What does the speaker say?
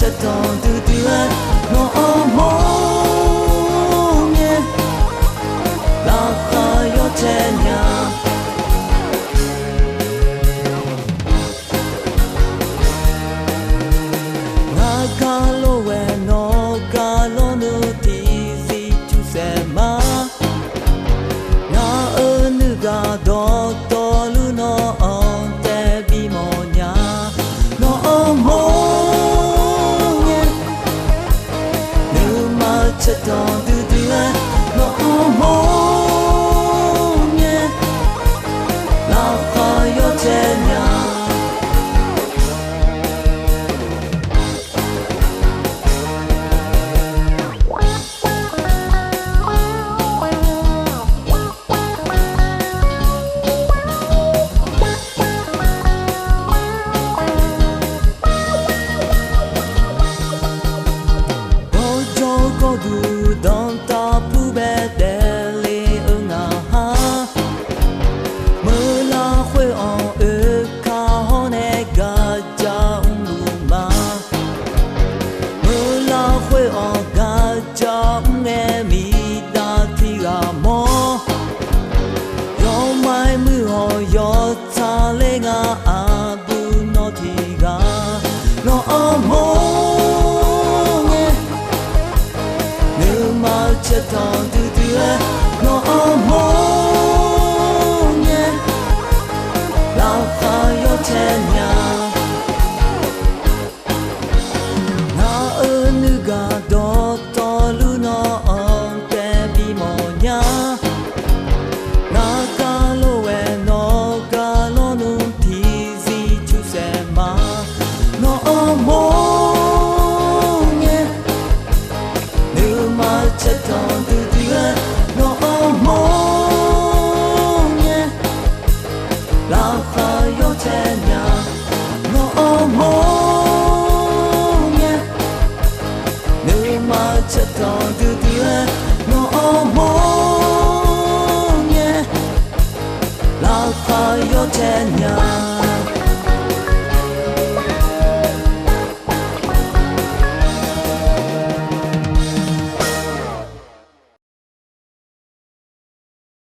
Chaton du duet no omongye la khayo chenya Nagalo we no galo nu tizi tu sema Na unu ga do tolu no onte bimonya no omongye Chaton du duet no omongye la khayo chenya Dans ta poubelle les unga me la hui en kahone gaja unuma me la hui en gaja unge mi da tiga mo yo mai mu ho yo ta le nga abu no tiga no amo Chaton du duet no omongye la khayo chenya Na unu ga do tolu no onte bimonya Na galo we no galo nu tizi tu sema no omongye Chaton du duet no omongye la khayo chenya no omongye Numa chaton du duet no omongye la khayo chenya